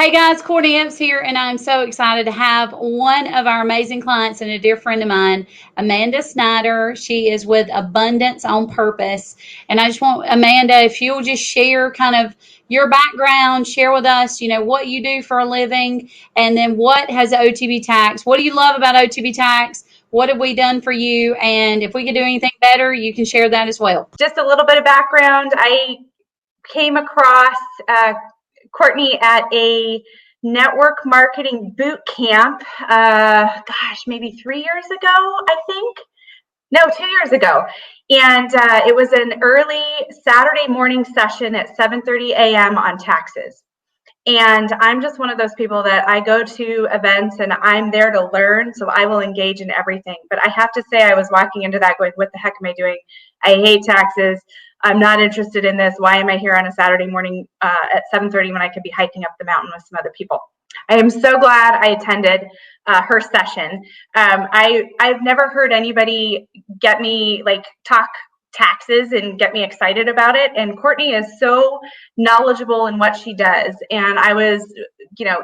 Hey guys, Courtney Epps here, and I'm so excited to have one of our amazing clients and a dear friend of mine, Amanda Schneider. She is with Abundance on Purpose. And I just want, Amanda, if you'll just share kind of your background, share with us, what you do for a living, and then what has OTB Tax, what do you love about OTB Tax? What have we done for you? And if we could do anything better, you can share that as well. Just a little bit of background. I came across Courtney at a network marketing boot camp, maybe 3 years ago, I think. No, 2 years ago. And it was an early Saturday morning session at 7:30 a.m. on taxes. And I'm just one of those people that I go to events and I'm there to learn, so I will engage in everything. But I have to say, I was walking into that going, what the heck am I doing? I hate taxes. I'm not interested in this. Why am I here on a Saturday morning at 7:30 when I could be hiking up the mountain with some other people? I am so glad I attended her session. I've never heard anybody get me talk taxes and get me excited about it. And Courtney is so knowledgeable in what she does. And I was,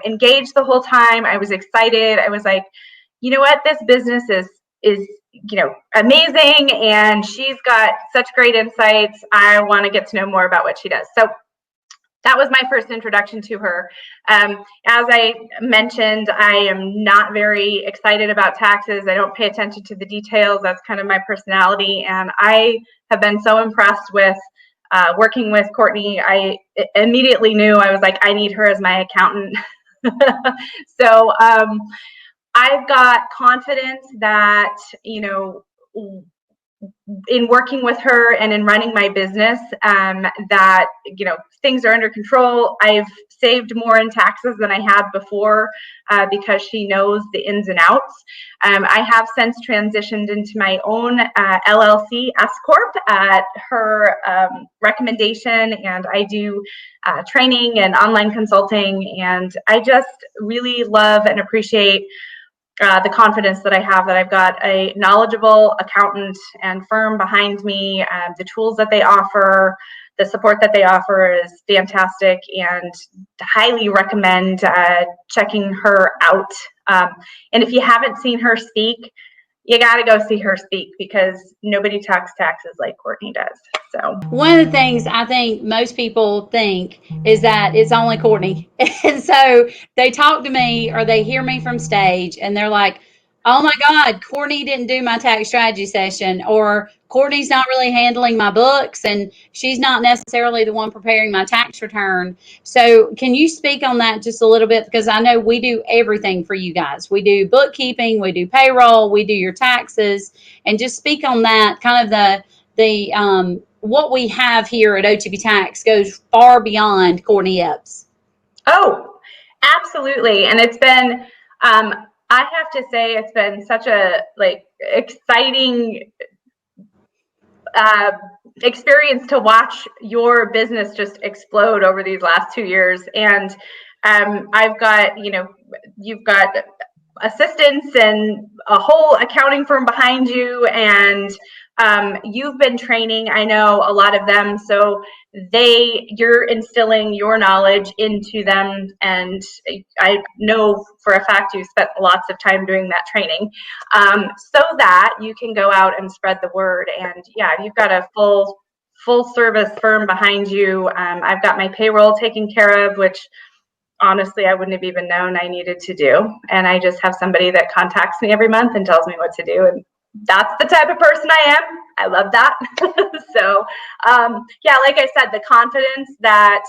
engaged the whole time. I was excited. I was like, you know what, this business is amazing, and she's got such great insights. I want to get to know more about what she does. So that was my first introduction to her. As I mentioned, I am not very excited about taxes. I don't pay attention to the details. That's kind of my personality. And I have been so impressed with working with Courtney. I immediately knew, I was like, I need her as my accountant. So I've got confidence that, in working with her and in running my business, that things are under control. I've saved more in taxes than I had before because she knows the ins and outs. I have since transitioned into my own LLC S Corp at her recommendation, and I do training and online consulting, and I just really love and appreciate the confidence that I have, that I've got a knowledgeable accountant and firm behind me. The tools that they offer, the support that they offer is fantastic, and highly recommend checking her out. And if you haven't seen her speak, you got to go see her speak, because nobody talks taxes like Courtney does. So one of the things I think most people think is that it's only Courtney. And so they talk to me or they hear me from stage and they're like, oh my God, Courtney didn't do my tax strategy session, or Courtney's not really handling my books and she's not necessarily the one preparing my tax return. So can you speak on that just a little bit? Because I know we do everything for you guys. We do bookkeeping, we do payroll, we do your taxes, and just speak on that. Kind of the what we have here at OTB Tax goes far beyond Courtney Epps. Oh, absolutely. And it's been, I have to say, it's been such a exciting experience to watch your business just explode over these last 2 years. And I've got, you've got assistants and a whole accounting firm behind you, and you've been training, I know, a lot of them, so you're instilling your knowledge into them, and I know for a fact you spent lots of time doing that training, so that you can go out and spread the word. And yeah, you've got a full service firm behind you. I've got my payroll taken care of, which honestly, I wouldn't have even known I needed to do. And I just have somebody that contacts me every month and tells me what to do. And that's the type of person I am. I love that. So, yeah, like I said, the confidence that,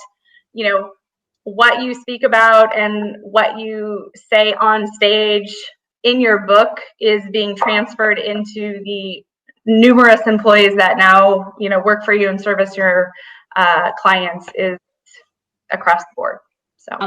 what you speak about and what you say on stage in your book is being transferred into the numerous employees that now, work for you and service your clients, is across the board. So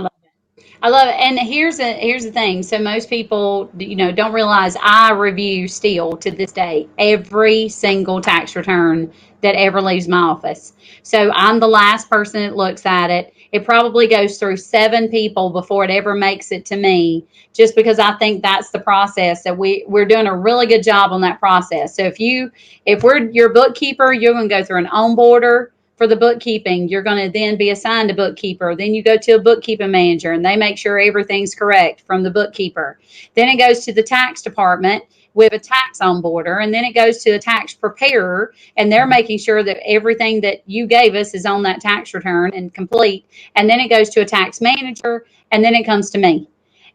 I love it. And here's the thing. So most people, don't realize I review still to this day every single tax return that ever leaves my office. So I'm the last person that looks at it. It probably goes through 7 people before it ever makes it to me, just because I think that's the process, that we're doing a really good job on that process. So if we're your bookkeeper, you're going to go through an onboarder for for the bookkeeping, you're going to then be assigned a bookkeeper. Then you go to a bookkeeping manager and they make sure everything's correct from the bookkeeper. Then it goes to the tax department with a tax onboarder, and then it goes to a tax preparer, and they're making sure that everything that you gave us is on that tax return and complete. And then it goes to a tax manager, and then it comes to me.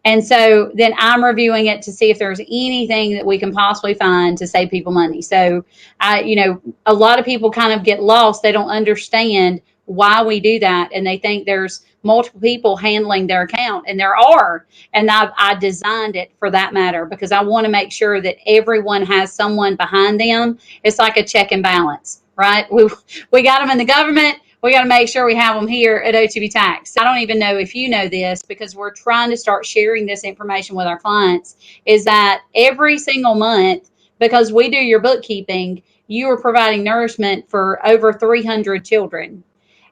And so then I'm reviewing it to see if there's anything that we can possibly find to save people money. So a lot of people kind of get lost. They don't understand why we do that. And they think there's multiple people handling their account, and there are. And I designed it for that matter because I want to make sure that everyone has someone behind them. It's like a check and balance, right? We got them in the government. We got to make sure we have them here at OTB Tax. I don't even know if you know this, because we're trying to start sharing this information with our clients, is that every single month, because we do your bookkeeping, you are providing nourishment for over 300 children.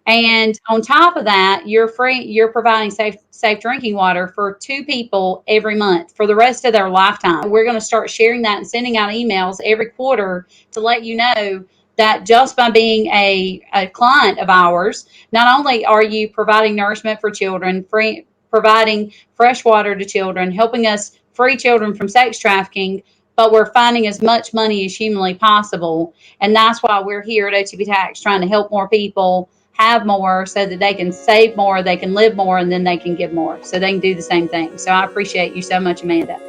And on top of that, you're providing safe drinking water for 2 people every month for the rest of their lifetime. We're going to start sharing that and sending out emails every quarter to let you know that just by being a client of ours, not only are you providing nourishment for children, providing fresh water to children, helping us free children from sex trafficking, but we're finding as much money as humanly possible. And that's why we're here at OTB Tax, trying to help more people have more so that they can save more, they can live more, and then they can give more. So they can do the same thing. So I appreciate you so much, Amanda.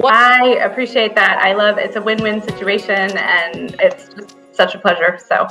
I appreciate that. It's a win-win situation, and it's just such a pleasure. So